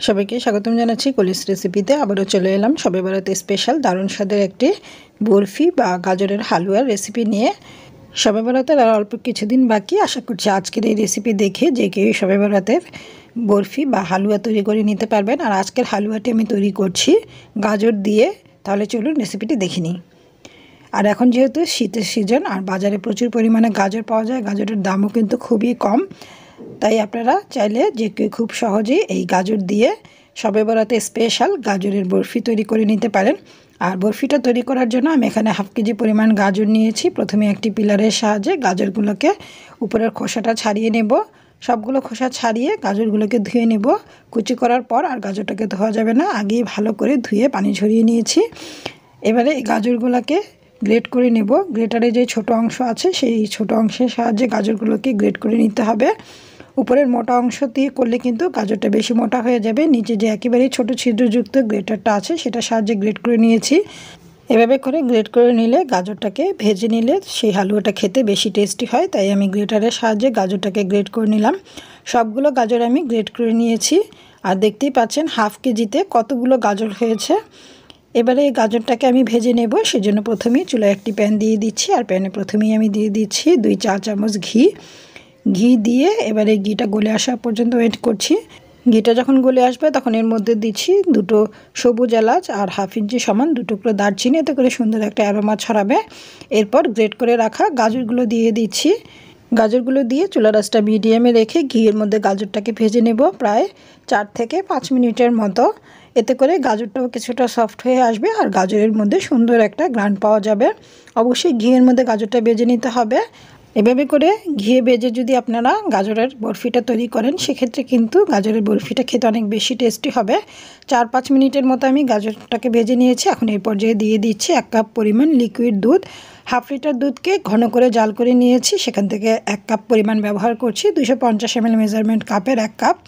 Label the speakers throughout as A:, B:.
A: সবাইকে স্বাগতম জানাচ্ছি কলিস রেসিপিতে। আবারও চলে এলাম শবে বরাতে স্পেশাল দারুণ স্বাদের একটি বরফি বা গাজরের হালুয়ার রেসিপি নিয়ে। শবে বরাতের আর অল্প কিছুদিন বাকি। আশা করছি আজকের এই রেসিপি দেখে যে কেউ শবে বরাতের বরফি বা হালুয়া তৈরি করে নিতে পারবেন। আর আজকের হালুয়াটি আমি তৈরি করছি গাজর দিয়ে। তাহলে চলুন রেসিপিটি দেখে নিই। আর এখন যেহেতু শীতের সিজন আর বাজারে প্রচুর পরিমাণে গাজর পাওয়া যায়, গাজরের দামও কিন্তু খুবই কম, তাই আপনারা চাইলে যে কেউ খুব সহজেই এই গাজর দিয়ে শবে বরাতে স্পেশাল গাজরের বরফি তৈরি করে নিতে পারেন। আর বরফিটা তৈরি করার জন্য আমি এখানে হাফ কেজি পরিমাণ গাজর নিয়েছি। প্রথমে একটি পিলারের সাহায্যে গাজরগুলোকে উপরের খোসাটা ছাড়িয়ে নেব। সবগুলো খোসা ছাড়িয়ে গাজরগুলোকে ধুয়ে নেব। কুচি করার পর আর গাজরটাকে ধোয়া যাবে না, আগেই ভালো করে ধুয়ে পানি ঝরিয়ে নিয়েছি। এবারে এই গাজরগুলোকে গ্রেট করে নেব। গ্রেটারে যে ছোট অংশ আছে সেই ছোট অংশের সাহায্যে গাজরগুলোকে গ্রেট করে নিতে হবে। উপরের মোটা অংশ দিয়ে করলে কিন্তু গাজরটা বেশি মোটা হয়ে যাবে। নিচে যে একেবারেই ছোট ছিদ্রযুক্ত গ্রেটারটা আছে সেটার সাহায্যে গ্রেট করে নিয়েছি। এভাবে করে গ্রেট করে নিলে গাজরটাকে ভেজে নিলে সেই হালুয়াটা খেতে বেশি টেস্টি হয়, তাই আমি গ্রেটারের সাহায্যে গাজরটাকে গ্রেট করে নিলাম। সবগুলো গাজর আমি গ্রেট করে নিয়েছি। আর দেখতেই পাচ্ছেন হাফ কেজিতে কতগুলো গাজর হয়েছে। এবারে এই গাজরটাকে আমি ভেজে নেব। সেজন্য প্রথমেই চুলায় একটি প্যান দিয়ে দিচ্ছি। আর প্যানে প্রথমেই আমি দিয়ে দিচ্ছি 2 চা চামচ ঘি দিয়ে এবারে ঘিটা গলে আসা পর্যন্ত ওয়েট করছি। ঘিটা যখন গলে আসবে তখন এর মধ্যে দিচ্ছি 2টো সবুজ এলাচ আর হাফ ইঞ্চি সমান 2 টুকরো দারচিনি, এতে করে সুন্দর একটা অ্যারোমা ছড়াবে। এরপর গ্রেট করে রাখা গাজরগুলো দিয়ে দিচ্ছি। গাজরগুলো দিয়ে চুলার আঁচটা মিডিয়ামে রেখে ঘিয়ের মধ্যে গাজরটাকে ভেজে নেব প্রায় 4 থেকে 5 মিনিটের মতো। এতে করে গাজরটাও কিছুটা সফট হয়ে আসবে আর গাজরের মধ্যে সুন্দর একটা গ্রান পাওয়া যাবে। অবশ্যই ঘিয়ের মধ্যে গাজরটা ভেজে নিতে হবে। এভাবে করে ঘিয়ে ভেজে যদি আপনারা গাজরের বরফিটা তৈরি করেন সেক্ষেত্রে কিন্তু গাজরের বরফিটা খেতে অনেক বেশি টেস্টি হবে। 4-5 মিনিটের মতো আমি গাজরটাকে ভেজে নিয়েছি। এখন এই পর্যায়ে দিয়ে দিচ্ছি 1 কাপ পরিমাণ লিকুইড দুধ। হাফ লিটার দুধকে ঘন করে জাল করে নিয়েছি, সেখান থেকে 1 কাপ পরিমাণ ব্যবহার করছি। 250 ml মেজারমেন্ট কাপের 1 কাপ।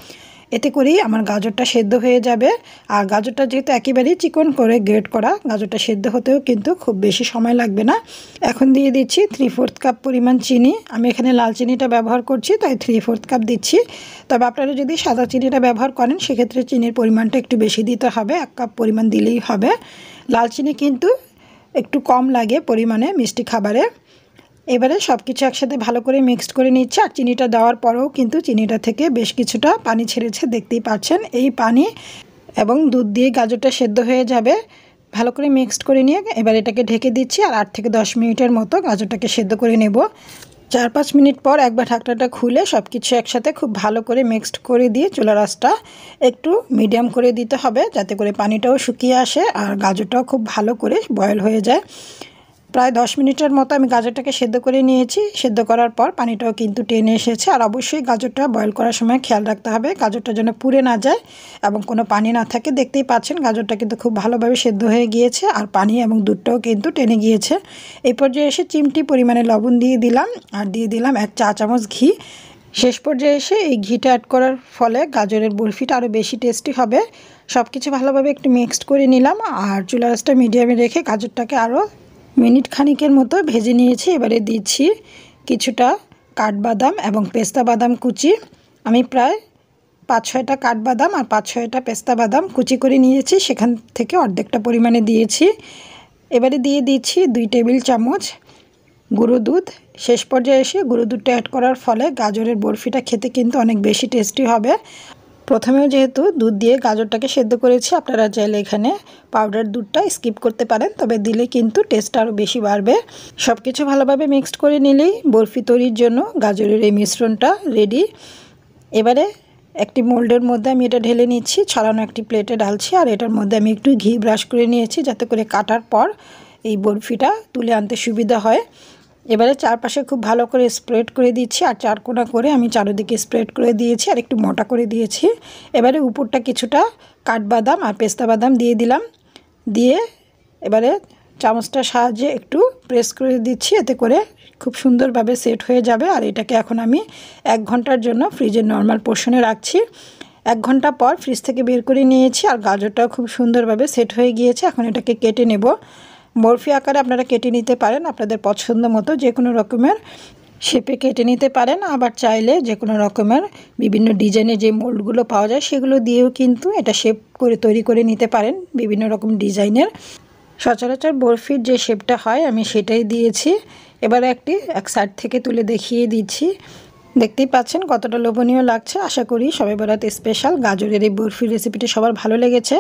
A: এতে করেই আমার গাজরটা সেদ্ধ হয়ে যাবে। আর গাজরটা যেহেতু একেবারেই চিকন করে গ্রেট করা, গাজরটা সেদ্ধ হতেও কিন্তু খুব বেশি সময় লাগবে না। এখন দিয়ে দিচ্ছি 3/4 কাপ পরিমাণ চিনি। আমি এখানে লাল চিনিটা ব্যবহার করছি, তাই 3/4 কাপ দিচ্ছি। তবে আপনারা যদি সাদা চিনিটা ব্যবহার করেন সেক্ষেত্রে চিনির পরিমাণটা একটু বেশি দিতে হবে, 1 কাপ পরিমাণ দিলেই হবে। লাল চিনি কিন্তু একটু কম লাগে পরিমাণে মিষ্টি খাবারে। এবারে সব কিছু একসাথে ভালো করে মিক্সড করে নিচ্ছে। আর চিনিটা দেওয়ার পরেও কিন্তু চিনিটা থেকে বেশ কিছুটা পানি ছেড়েছে, দেখতেই পাচ্ছেন। এই পানি এবং দুধ দিয়ে গাজরটা সেদ্ধ হয়ে যাবে। ভালো করে মিক্সড করে নিয়ে এবার এটাকে ঢেকে দিচ্ছি আর 8 থেকে 10 মিনিটের মতো গাজরটাকে সেদ্ধ করে নেব। 4-5 মিনিট পর একবার ঢাকনাটা খুলে সব কিছু একসাথে খুব ভালো করে মিক্সড করে দিয়ে চুলার আঁচটা একটু মিডিয়াম করে দিতে হবে, যাতে করে পানিটাও শুকিয়ে আসে আর গাজরটাও খুব ভালো করে বয়েল হয়ে যায়। প্রায় 10 মিনিটের মতো আমি গাজরটাকে সেদ্ধ করে নিয়েছি। সেদ্ধ করার পর পানিটাও কিন্তু টেনে এসেছে। আর অবশ্যই গাজরটা বয়েল করার সময় খেয়াল রাখতে হবে গাজরটা যেন পুড়ে না যায় এবং কোনো পানি না থাকে। দেখতেই পাচ্ছেন গাজরটা কিন্তু খুব ভালোভাবে সেদ্ধ হয়ে গিয়েছে আর পানি এবং দুধটাও কিন্তু টেনে গিয়েছে। এই পর্যায়ে এসে চিমটি পরিমাণে লবণ দিয়ে দিলাম আর দিয়ে দিলাম 1 চা চামচ ঘি। শেষ পর্যায়ে এসে এই ঘিটা অ্যাড করার ফলে গাজরের বরফিটা আরও বেশি টেস্টি হবে। সব কিছু ভালোভাবে একটু মিক্সড করে নিলাম আর চুলার আঁচটা মিডিয়ামে রেখে গাজরটাকে আরও মিনিট খানিকের মতো ভেজে নিয়েছি। এবারে দিচ্ছি কিছুটা কাঠবাদাম এবং পেস্তা বাদাম কুচি। আমি প্রায় 5-6টা কাঠবাদাম আর 5-6টা পেস্তা বাদাম কুচি করে নিয়েছি, সেখান থেকে অর্ধেকটা পরিমাণে দিয়েছি। এবারে দিয়ে দিচ্ছি 2 টেবিল চামচ গুঁড়ো দুধ। শেষ পর্যায়ে এসে গুঁড়ো দুধটা অ্যাড করার ফলে গাজরের বরফিটা খেতে কিন্তু অনেক বেশি টেস্টি হবে। প্রথমেও যেহেতু দুধ দিয়ে গাজরটাকে সেদ্ধ করেছি, আপনারা চাইলে এখানে পাউডার দুধটা স্কিপ করতে পারেন, তবে দিলে কিন্তু টেস্ট আরও বেশি বাড়বে। সব কিছু ভালোভাবে মিক্সড করে নিলেই বরফি তৈরির জন্য গাজরের এই মিশ্রণটা রেডি। এবারে একটি মোল্ডের মধ্যে আমি এটা ঢেলে নিচ্ছি, ছড়ানো একটি প্লেটে ঢালছি। আর এটার মধ্যে আমি একটু ঘি ব্রাশ করে নিয়েছি, যাতে করে কাটার পর এই বরফিটা তুলে আনতে সুবিধা হয়। এবারে চারপাশে খুব ভালো করে স্প্রেড করে দিচ্ছি আর 4 কোণা করে আমি চারিদিকে স্প্রেড করে দিয়েছি আর একটু মোটা করে দিয়েছি। এবারে উপরটা কিছুটা কাঠবাদাম আর পেস্তা বাদাম দিয়ে দিলাম। দিয়ে এবারে চামচটার সাহায্যে একটু প্রেস করে দিচ্ছি, এতে করে খুব সুন্দরভাবে সেট হয়ে যাবে। আর এটাকে এখন আমি 1 ঘন্টার জন্য ফ্রিজের নর্মাল পোর্শনে রাখছি। 1 ঘন্টা পর ফ্রিজ থেকে বের করে নিয়েছি আর গাজরটাও খুব সুন্দরভাবে সেট হয়ে গিয়েছে। এখন এটাকে কেটে নেব। বরফি আকারে আপনারা কেটে নিতে পারেন আপনাদের পছন্দ মতো যে কোনো রকমের। শেপে কেটে নিতে পারেন। আবার চাইলে যে কোনো রকমের বিভিন্ন ডিজাইনের যে মোল্ডগুলো পাওয়া যায় সেগুলো দিয়েও কিন্তু এটা শেপ করে তৈরি করে নিতে পারেন বিভিন্ন রকম ডিজাইনের। সচরাচর বরফির যে শেপটা হয় আমি সেটাই দিয়েছি। এবার এক সাইড থেকে তুলে দেখিয়ে দিচ্ছি। দেখতেই পাচ্ছেন কতটা লোভনীয় লাগছে। আশা করি শবে বরাত স্পেশাল গাজরের এই বরফির রেসিপিটি সবার ভালো লেগেছে।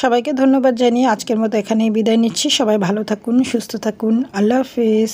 A: সবাইকে ধন্যবাদ জানিয়ে আজকের মতো এখানেই বিদায় নিচ্ছি। সবাই ভালো থাকুন, সুস্থ থাকুন। আল্লাহ হাফিজ।